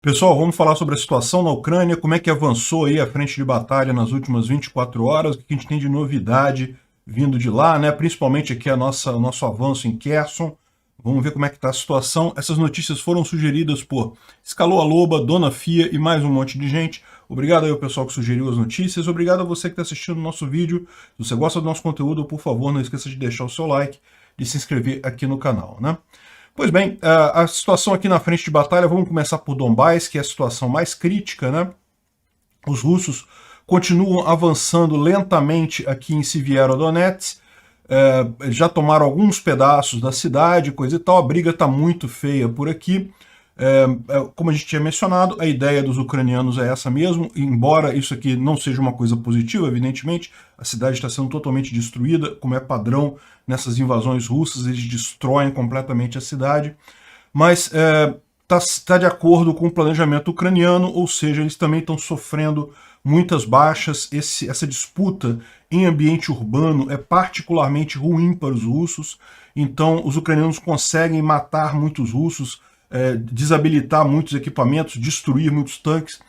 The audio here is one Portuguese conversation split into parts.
Pessoal, vamos falar sobre a situação na Ucrânia, como é que avançou aí a frente de batalha nas últimas 24 horas, o que a gente tem de novidade vindo de lá, né? Principalmente aqui o nosso avanço em Kherson. Vamos ver como é que está a situação. Essas notícias foram sugeridas por Escalou a Loba, Dona Fia e mais um monte de gente. Obrigado aí ao pessoal que sugeriu as notícias. Obrigado a você que está assistindo o nosso vídeo. Se você gosta do nosso conteúdo, por favor, não esqueça de deixar o seu like, de se inscrever aqui no canal, né? Pois bem, a situação aqui na frente de batalha, vamos começar por Donbás, que é a situação mais crítica, né? Os russos continuam avançando lentamente aqui em Sievierodonetsk, já tomaram alguns pedaços da cidade, coisa e tal, a briga está muito feia por aqui. Como a gente tinha mencionado, a ideia dos ucranianos é essa mesmo, embora isso aqui não seja uma coisa positiva, evidentemente, a cidade está sendo totalmente destruída, como é padrão nessas invasões russas, eles destroem completamente a cidade, mas está de acordo com o planejamento ucraniano, ou seja, eles também estão sofrendo muitas baixas. Essa disputa em ambiente urbano é particularmente ruim para os russos, então os ucranianos conseguem matar muitos russos, desabilitar muitos equipamentos, destruir muitos tanques.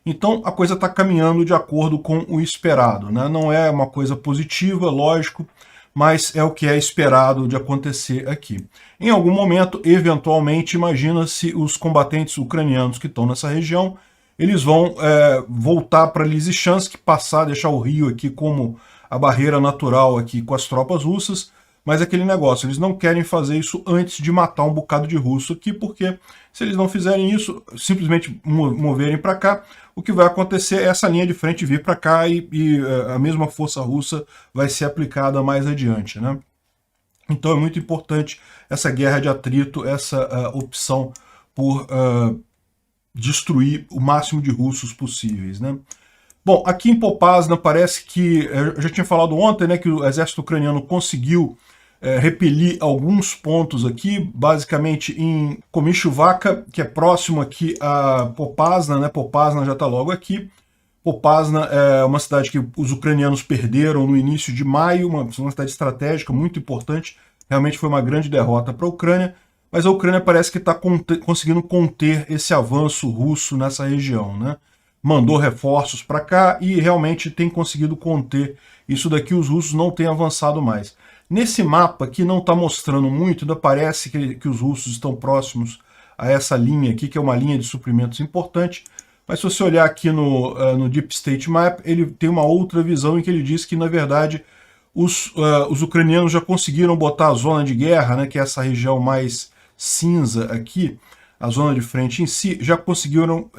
Então a coisa está caminhando de acordo com o esperado, né? Não é uma coisa positiva, lógico, mas é o que é esperado de acontecer aqui. Em algum momento, eventualmente, imagina-se os combatentes ucranianos que estão nessa região, eles vão voltar para Lysychansk, deixar o rio aqui como a barreira natural aqui com as tropas russas, mas aquele negócio, eles não querem fazer isso antes de matar um bocado de russo aqui, porque se eles não fizerem isso, simplesmente moverem para cá, o que vai acontecer é essa linha de frente vir para cá e a mesma força russa vai ser aplicada mais adiante, né? Então é muito importante essa guerra de atrito, essa opção por destruir o máximo de russos possíveis, né? Bom, aqui em Popasna parece que, eu já tinha falado ontem, né, que o exército ucraniano conseguiu repelir alguns pontos aqui, basicamente em Komishuvaka, que é próximo aqui a Popasna, né? Popasna já está logo aqui. Popasna é uma cidade que os ucranianos perderam no início de maio, uma cidade estratégica muito importante, realmente foi uma grande derrota para a Ucrânia, mas a Ucrânia parece que está conseguindo conter esse avanço russo nessa região, né? Mandou reforços para cá e realmente tem conseguido conter isso daqui, os russos não têm avançado mais. Nesse mapa aqui não está mostrando muito, ainda parece que os russos estão próximos a essa linha aqui, que é uma linha de suprimentos importante, mas se você olhar aqui no Deep State Map, ele tem uma outra visão em que ele diz que, na verdade, os ucranianos já conseguiram botar a zona de guerra, né, que é essa região mais cinza aqui, a zona de frente em si, já conseguiram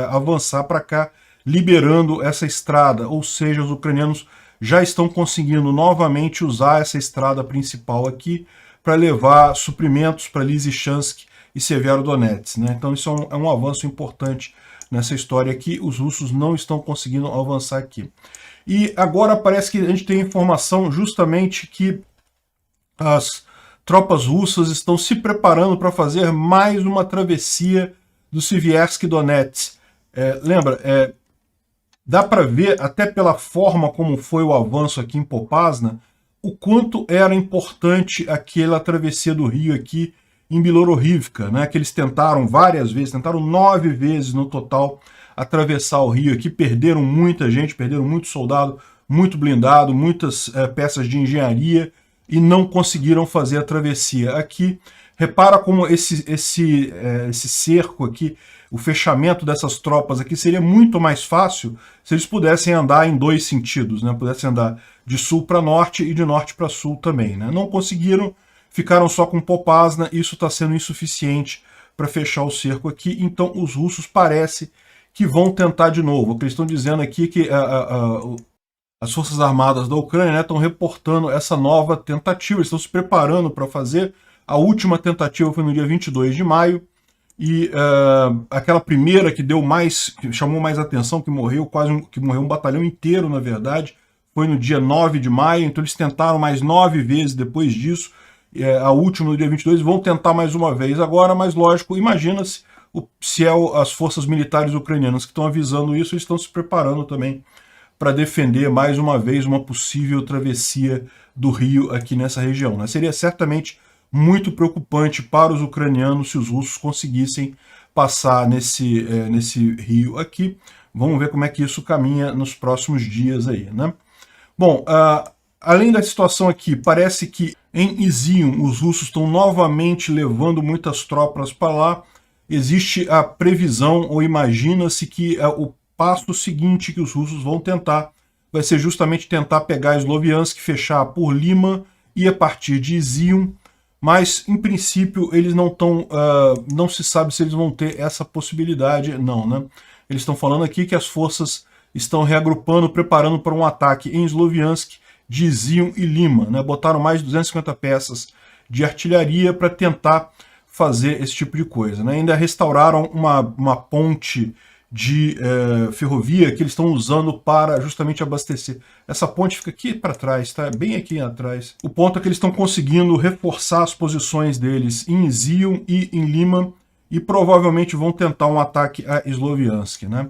avançar para cá, liberando essa estrada, ou seja, os ucranianos já estão conseguindo novamente usar essa estrada principal aqui para levar suprimentos para Lysychansk e Severodonetsk, né? Então isso é um avanço importante nessa história aqui, os russos não estão conseguindo avançar aqui. E agora parece que a gente tem informação justamente que as tropas russas estão se preparando para fazer mais uma travessia do Sieviersk Donetsk. Lembra, dá para ver, até pela forma como foi o avanço aqui em Popasna, o quanto era importante aquela travessia do rio aqui em Bilororivka, né, que eles tentaram várias vezes, tentaram 9 vezes no total atravessar o rio aqui, perderam muita gente, perderam muito soldado, muito blindado, muitas peças de engenharia e não conseguiram fazer a travessia. Aqui, repara como esse cerco aqui, o fechamento dessas tropas aqui seria muito mais fácil se eles pudessem andar em dois sentidos, né? Pudessem andar de sul para norte e de norte para sul também, né? Não conseguiram, ficaram só com Popasna, isso está sendo insuficiente para fechar o cerco aqui, então os russos parece que vão tentar de novo. O que eles estão dizendo aqui é que as Forças Armadas da Ucrânia estão reportando essa nova tentativa, eles estão se preparando para fazer. A última tentativa foi no dia 22 de maio, e aquela primeira que chamou mais atenção, que morreu um batalhão inteiro, na verdade, foi no dia 9 de maio, então eles tentaram mais 9 vezes depois disso, a última no dia 22, vão tentar mais uma vez agora, mas lógico, imagina-se se as forças militares ucranianas que estão avisando isso, eles estão se preparando também para defender mais uma vez uma possível travessia do rio aqui nessa região, né? Seria certamente muito preocupante para os ucranianos se os russos conseguissem passar nesse rio aqui. Vamos ver como é que isso caminha nos próximos dias aí, né? Bom, além da situação aqui, parece que em Izium os russos estão novamente levando muitas tropas para lá. Existe a previsão, ou imagina-se que o passo seguinte que os russos vão tentar vai ser justamente tentar pegar Sloviansk, fechar por Lima e a partir de Izium, mas em princípio eles não estão, não se sabe se eles vão ter essa possibilidade, não, né? Eles estão falando aqui que as forças estão reagrupando, preparando para um ataque em Sloviansk, de Izium e Lima, né? Botaram mais de 250 peças de artilharia para tentar fazer esse tipo de coisa, né? Ainda restauraram uma ponte de ferrovia que eles estão usando para justamente abastecer. Essa ponte fica aqui para trás, tá? Bem aqui atrás. O ponto é que eles estão conseguindo reforçar as posições deles em Izium e em Lima e provavelmente vão tentar um ataque a Sloviansk, né?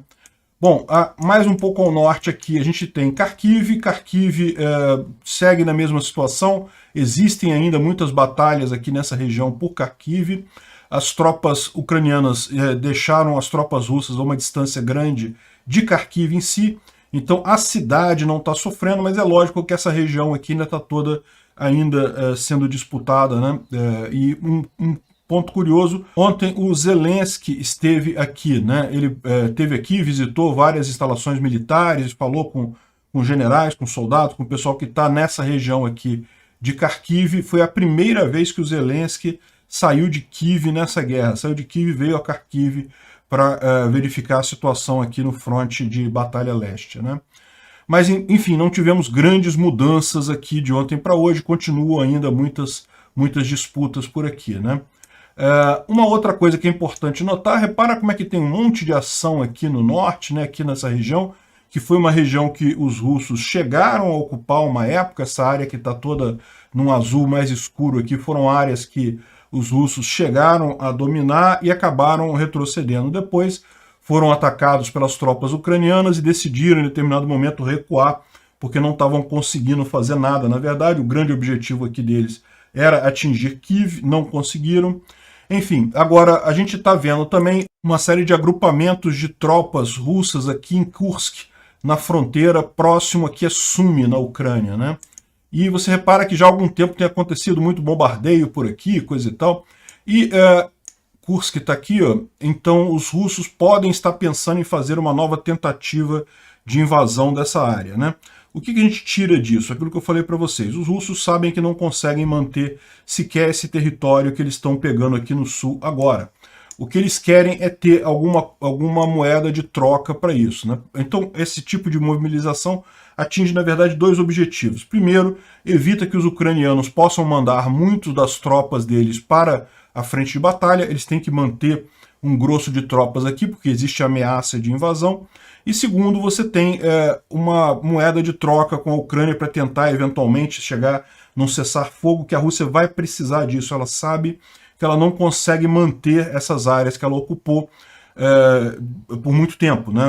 Bom, mais um pouco ao norte aqui a gente tem Kharkiv. Kharkiv segue na mesma situação. Existem ainda muitas batalhas aqui nessa região por Kharkiv. As tropas ucranianas deixaram as tropas russas a uma distância grande de Kharkiv em si. Então a cidade não está sofrendo, mas é lógico que essa região aqui ainda está toda sendo disputada, né? E um ponto curioso, ontem o Zelensky esteve aqui, né? Ele esteve aqui, visitou várias instalações militares, falou com generais, com soldados, com o pessoal que está nessa região aqui de Kharkiv. Foi a primeira vez que o Zelensky saiu de Kiev nessa guerra. Saiu de Kiev e veio a Kharkiv para verificar a situação aqui no fronte de Batalha Leste, né? Mas, enfim, não tivemos grandes mudanças aqui de ontem para hoje. Continuam ainda muitas disputas por aqui, né? Uma outra coisa que é importante notar, repara como é que tem um monte de ação aqui no norte, né, aqui nessa região, que foi uma região que os russos chegaram a ocupar uma época. Essa área que está toda num azul mais escuro aqui foram áreas que os russos chegaram a dominar e acabaram retrocedendo. Depois foram atacados pelas tropas ucranianas e decidiram em determinado momento recuar, porque não estavam conseguindo fazer nada. Na verdade, o grande objetivo aqui deles era atingir Kiev, não conseguiram. Enfim, agora a gente está vendo também uma série de agrupamentos de tropas russas aqui em Kursk, na fronteira próximo aqui a Sumy, na Ucrânia, né? E você repara que já há algum tempo tem acontecido muito bombardeio por aqui, coisa e tal. E Kursk está aqui, ó. Então os russos podem estar pensando em fazer uma nova tentativa de invasão dessa área, né? O que a gente tira disso? Aquilo que eu falei para vocês. Os russos sabem que não conseguem manter sequer esse território que eles estão pegando aqui no sul agora. O que eles querem é ter alguma moeda de troca para isso, né? Então, esse tipo de mobilização atinge, na verdade, dois objetivos. Primeiro, evita que os ucranianos possam mandar muitas das tropas deles para a frente de batalha. Eles têm que manter um grosso de tropas aqui, porque existe ameaça de invasão. E segundo, você tem uma moeda de troca com a Ucrânia para tentar eventualmente chegar num cessar-fogo, que a Rússia vai precisar disso. Ela sabe que ela não consegue manter essas áreas que ela ocupou por muito tempo, né?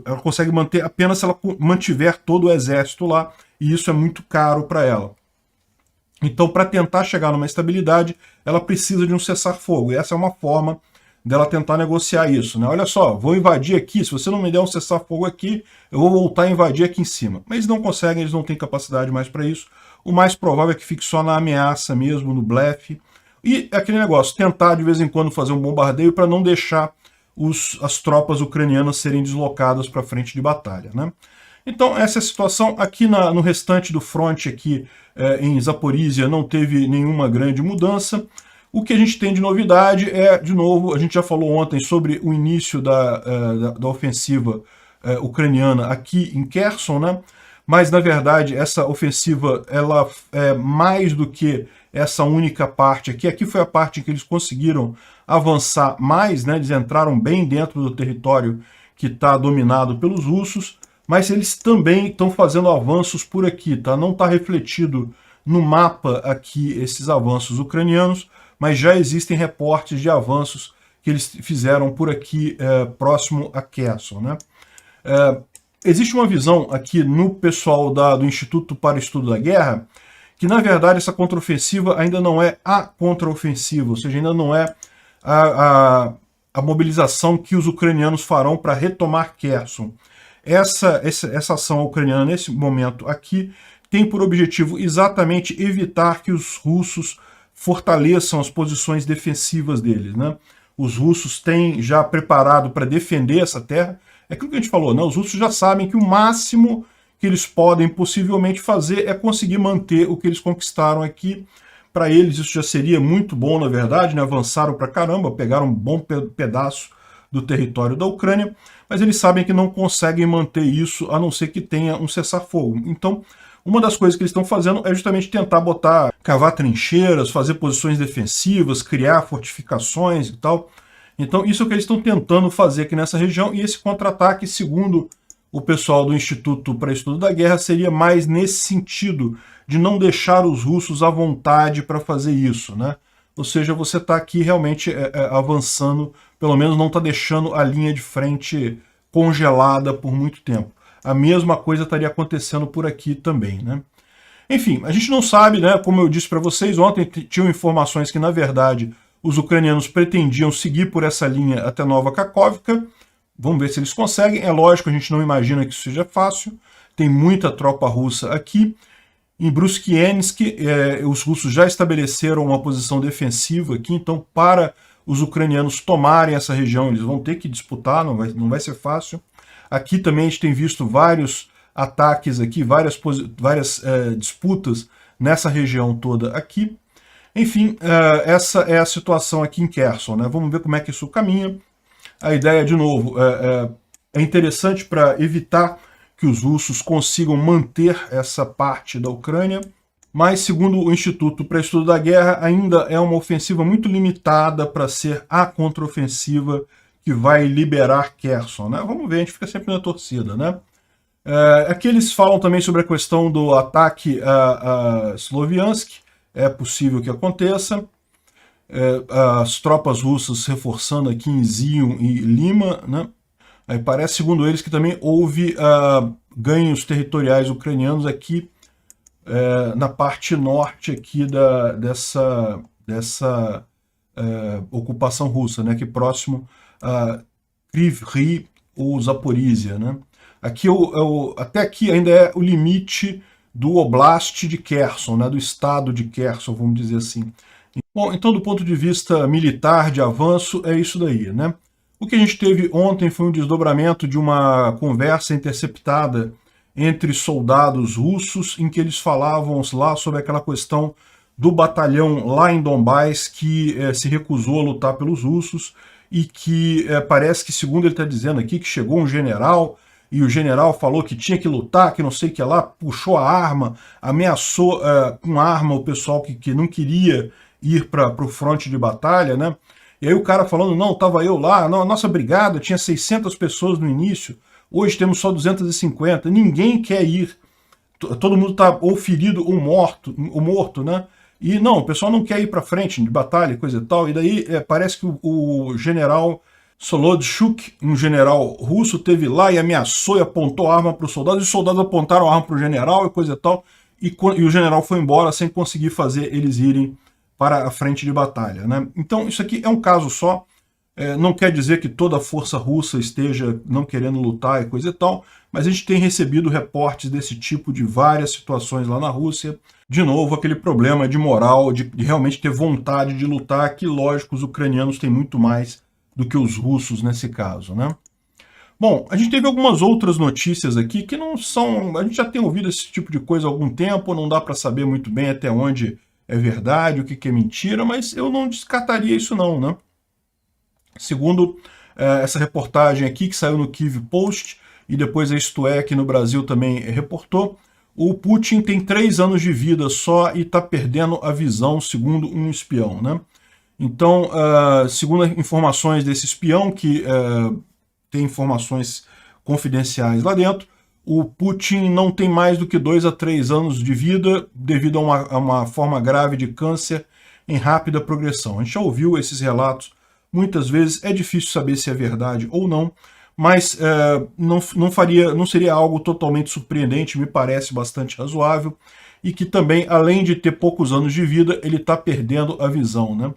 Ela consegue manter apenas se ela mantiver todo o exército lá, e isso é muito caro para ela. Então, para tentar chegar numa estabilidade, ela precisa de um cessar-fogo, e essa é uma forma dela tentar negociar isso, né? Olha só, vou invadir aqui, se você não me der um cessar-fogo aqui, eu vou voltar a invadir aqui em cima. Mas eles não conseguem, eles não têm capacidade mais para isso. O mais provável é que fique só na ameaça mesmo, no blefe. E aquele negócio, tentar de vez em quando fazer um bombardeio para não deixar as tropas ucranianas serem deslocadas para a frente de batalha, né? Então essa é a situação. Aqui no restante do fronte aqui em Zaporizhia não teve nenhuma grande mudança. O que a gente tem de novidade é, de novo, a gente já falou ontem sobre o início da ofensiva ucraniana aqui em Kherson, né? Mas, na verdade, essa ofensiva ela é mais do que essa única parte aqui. Aqui foi a parte em que eles conseguiram avançar mais, né? Eles entraram bem dentro do território que está dominado pelos russos, mas eles também estão fazendo avanços por aqui, tá? Não está refletido no mapa aqui esses avanços ucranianos, mas já existem reportes de avanços que eles fizeram por aqui próximo a Kherson, né? Existe uma visão aqui no pessoal do Instituto para Estudo da Guerra que, na verdade, essa contraofensiva ainda não é a contraofensiva, ou seja, ainda não é a mobilização que os ucranianos farão para retomar Kherson. Essa ação ucraniana, nesse momento aqui, tem por objetivo exatamente evitar que os russos fortaleçam as posições defensivas deles, né? Os russos têm já preparado para defender essa terra. É aquilo que a gente falou, né? Os russos já sabem que o máximo que eles podem possivelmente fazer é conseguir manter o que eles conquistaram aqui. Para eles isso já seria muito bom, na verdade, né? Avançaram para caramba, pegaram um bom pedaço do território da Ucrânia, mas eles sabem que não conseguem manter isso a não ser que tenha um cessar-fogo. Então, uma das coisas que eles estão fazendo é justamente tentar cavar trincheiras, fazer posições defensivas, criar fortificações e tal. Então, isso é o que eles estão tentando fazer aqui nessa região, e esse contra-ataque, segundo o pessoal do Instituto para Estudo da Guerra, seria mais nesse sentido, de não deixar os russos à vontade para fazer isso, né? Ou seja, você está aqui realmente avançando, pelo menos não está deixando a linha de frente congelada por muito tempo. A mesma coisa estaria acontecendo por aqui também, né? Enfim, a gente não sabe, né? Como eu disse para vocês, ontem tinham informações que, na verdade, os ucranianos pretendiam seguir por essa linha até Nova Kakhovka. Vamos ver se eles conseguem. É lógico, a gente não imagina que isso seja fácil. Tem muita tropa russa aqui. Em Bruskiensk, os russos já estabeleceram uma posição defensiva aqui, então para os ucranianos tomarem essa região, eles vão ter que disputar, não vai ser fácil. Aqui também a gente tem visto vários ataques aqui, várias disputas nessa região toda aqui. Enfim, essa é a situação aqui em Kherson, né? Vamos ver como é que isso caminha. A ideia, de novo, é interessante para evitar que os russos consigam manter essa parte da Ucrânia, mas, segundo o Instituto para Estudo da Guerra, ainda é uma ofensiva muito limitada para ser a contraofensiva que vai liberar Kherson, né? Vamos ver, a gente fica sempre na torcida, né? Aqui eles falam também sobre a questão do ataque a Sloviansk. É possível que aconteça. As tropas russas se reforçando aqui em Zion e Lima, né? Aí parece, segundo eles, que também houve ganhos territoriais ucranianos aqui na parte norte aqui dessa ocupação russa, né? Aqui próximo a Kryvyi ou Zaporizhia, né? Aqui até aqui ainda é o limite do Oblast de Kherson, né? Do estado de Kherson, vamos dizer assim. Bom, então do ponto de vista militar, de avanço, é isso daí, né? O que a gente teve ontem foi um desdobramento de uma conversa interceptada entre soldados russos, em que eles falavam lá sobre aquela questão do batalhão lá em Donbás que se recusou a lutar pelos russos e que parece que, segundo ele está dizendo aqui, que chegou um general e o general falou que tinha que lutar, que não sei o que lá, puxou a arma, ameaçou com arma o pessoal que não queria ir para o fronte de batalha, né? E aí o cara falando, não, estava eu lá, a nossa brigada tinha 600 pessoas no início, hoje temos só 250, ninguém quer ir, todo mundo está ou ferido ou morto, né? E não, o pessoal não quer ir para frente de batalha, coisa e tal, e daí parece que o general Solodchuk, um general russo, teve lá e ameaçou e apontou a arma para os soldados, e os soldados apontaram a arma para o general e coisa e tal, e o general foi embora sem conseguir fazer eles irem para a frente de batalha, né? Então isso aqui é um caso só, não quer dizer que toda a força russa esteja não querendo lutar e coisa e tal, mas a gente tem recebido reportes desse tipo de várias situações lá na Rússia. De novo, aquele problema de moral, de realmente ter vontade de lutar, que lógico, os ucranianos têm muito mais do que os russos nesse caso, né? Bom, a gente teve algumas outras notícias aqui que não são... A gente já tem ouvido esse tipo de coisa há algum tempo, não dá para saber muito bem até onde é verdade, o que é mentira, mas eu não descartaria isso não, né? Segundo essa reportagem aqui, que saiu no Kyiv Post, e depois a Isto É aqui no Brasil também reportou, o Putin tem 3 anos de vida só e está perdendo a visão, segundo um espião, né? Então, segundo informações desse espião, que tem informações confidenciais lá dentro, o Putin não tem mais do que 2 a 3 anos de vida devido a uma forma grave de câncer em rápida progressão. A gente já ouviu esses relatos muitas vezes, é difícil saber se é verdade ou não, mas não seria algo totalmente surpreendente, me parece bastante razoável, e que também, além de ter poucos anos de vida, ele está perdendo a visão, né?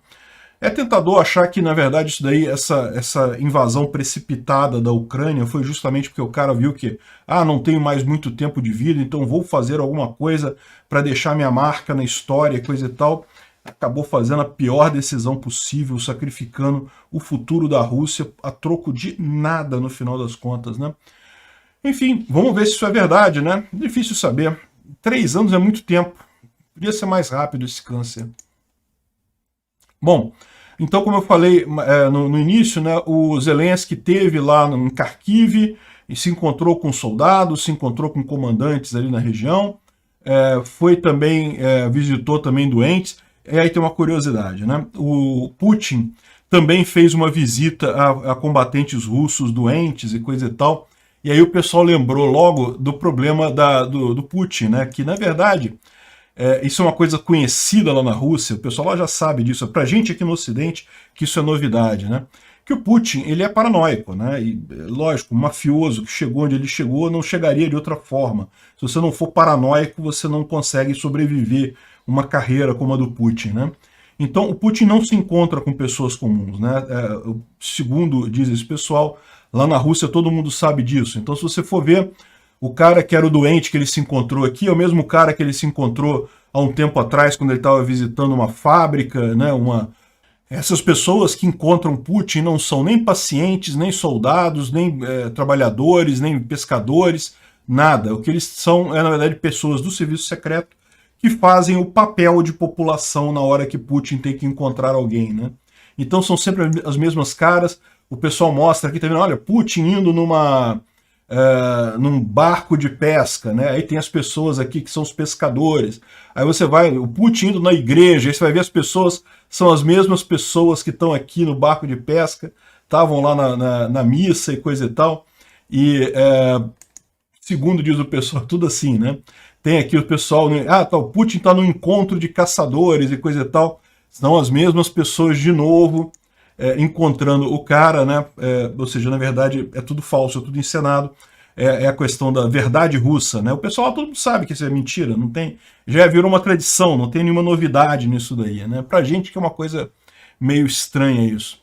É tentador achar que, na verdade, isso daí, essa invasão precipitada da Ucrânia foi justamente porque o cara viu que, não tenho mais muito tempo de vida, então vou fazer alguma coisa para deixar minha marca na história, coisa e tal. Acabou fazendo a pior decisão possível, sacrificando o futuro da Rússia a troco de nada, no final das contas, né? Enfim, vamos ver se isso é verdade, né? Difícil saber. 3 anos é muito tempo. Podia ser mais rápido esse câncer. Bom, então, como eu falei no início, né, o Zelensky teve lá em Kharkiv e se encontrou com soldados, se encontrou com comandantes ali na região, foi também, visitou também doentes. E aí tem uma curiosidade, né? O Putin também fez uma visita a combatentes russos doentes e coisa e tal. E aí o pessoal lembrou logo do problema do Putin, né? Que, na verdade, isso é uma coisa conhecida lá na Rússia, o pessoal lá já sabe disso. Pra gente aqui no Ocidente, que isso é novidade, né? Que o Putin, ele é paranoico, né? E, lógico, um mafioso que chegou onde ele chegou não chegaria de outra forma. Se você não for paranoico, você não consegue sobreviver uma carreira como a do Putin, né? Então, o Putin não se encontra com pessoas comuns, né? Segundo diz esse pessoal, lá na Rússia todo mundo sabe disso. Então, se você for ver, o cara que era o doente que ele se encontrou aqui é o mesmo cara que ele se encontrou há um tempo atrás, quando ele estava visitando uma fábrica, né? Essas pessoas que encontram Putin não são nem pacientes, nem soldados, nem trabalhadores, nem pescadores, nada. O que eles são na verdade, pessoas do serviço secreto que fazem o papel de população na hora que Putin tem que encontrar alguém, né? Então são sempre as mesmas caras. O pessoal mostra aqui, tá vendo? Olha, Putin indo num barco de pesca, né? Aí tem as pessoas aqui que são os pescadores. Aí você vai, o Putin indo na igreja, aí você vai ver as pessoas, são as mesmas pessoas que estão aqui no barco de pesca, estavam lá na missa e coisa e tal. E, segundo diz o pessoal, tudo assim, né? Tem aqui o pessoal, né? O Putin está no encontro de caçadores e coisa e tal. São as mesmas pessoas de novo encontrando o cara, né? Ou seja, na verdade é tudo falso, é tudo encenado. É a questão da verdade russa, né? O pessoal todo mundo sabe que isso é mentira, não tem, já virou uma tradição, não tem nenhuma novidade nisso daí, né? Pra gente que é uma coisa meio estranha isso.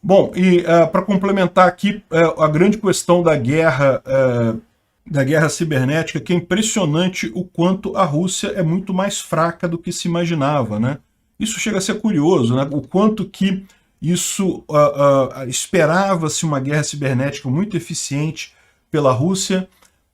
Bom, e para complementar aqui a grande questão da guerra cibernética, que é impressionante o quanto a Rússia é muito mais fraca do que se imaginava, né? Isso chega a ser curioso, né? O quanto que isso esperava-se uma guerra cibernética muito eficiente pela Rússia.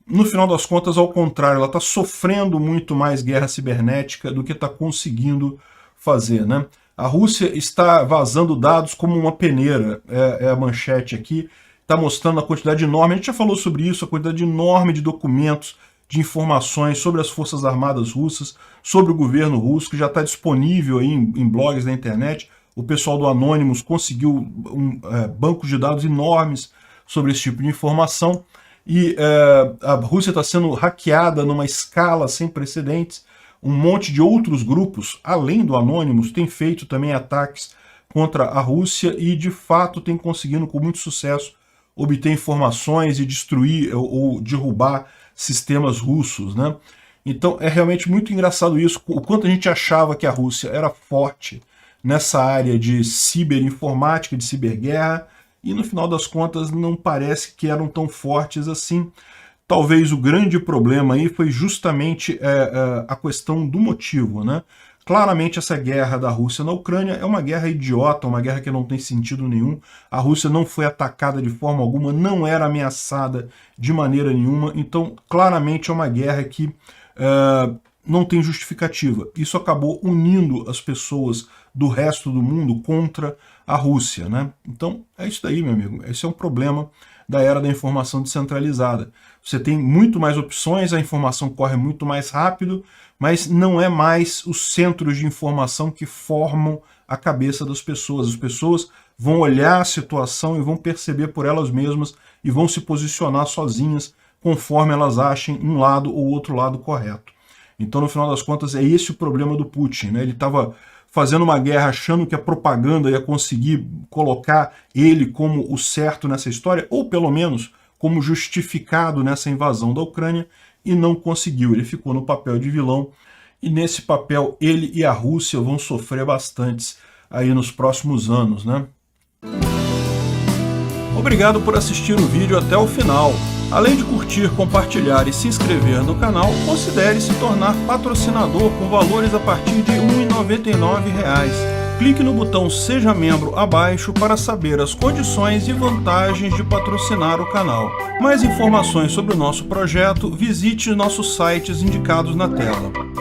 No final das contas, ao contrário, ela está sofrendo muito mais guerra cibernética do que está conseguindo fazer, né? A Rússia está vazando dados como uma peneira, é a manchete aqui, está mostrando a quantidade enorme, a gente já falou sobre isso, a quantidade enorme de documentos, de informações sobre as Forças Armadas russas, sobre o governo russo, que já está disponível aí em blogs da internet. O pessoal do Anonymous conseguiu bancos de dados enormes sobre esse tipo de informação, e a Rússia está sendo hackeada numa escala sem precedentes. Um monte de outros grupos, além do Anonymous, tem feito também ataques contra a Rússia e, de fato, tem conseguido, com muito sucesso, obter informações e destruir ou derrubar sistemas russos, né? Então é realmente muito engraçado isso, o quanto a gente achava que a Rússia era forte nessa área de ciberinformática, de ciberguerra, e no final das contas não parece que eram tão fortes assim. Talvez o grande problema aí foi justamente a questão do motivo, né? Claramente essa guerra da Rússia na Ucrânia é uma guerra idiota, uma guerra que não tem sentido nenhum. A Rússia não foi atacada de forma alguma, não era ameaçada de maneira nenhuma, então claramente é uma guerra que não tem justificativa. Isso acabou unindo as pessoas do resto do mundo contra a Rússia, né? Então é isso daí, meu amigo. Esse é um problema da era da informação descentralizada. Você tem muito mais opções, a informação corre muito mais rápido, mas não é mais os centros de informação que formam a cabeça das pessoas. As pessoas vão olhar a situação e vão perceber por elas mesmas e vão se posicionar sozinhas conforme elas achem um lado ou outro lado correto. Então, no final das contas, é esse o problema do Putin, né? Ele estava fazendo uma guerra achando que a propaganda ia conseguir colocar ele como o certo nessa história, ou pelo menos como justificado nessa invasão da Ucrânia, e não conseguiu. Ele ficou no papel de vilão, e nesse papel ele e a Rússia vão sofrer bastantes aí nos próximos anos, né? Obrigado por assistir o vídeo até o final. Além de curtir, compartilhar e se inscrever no canal, considere se tornar patrocinador com valores a partir de R$ 1,99. Clique no botão Seja Membro abaixo para saber as condições e vantagens de patrocinar o canal. Mais informações sobre o nosso projeto, visite nossos sites indicados na tela.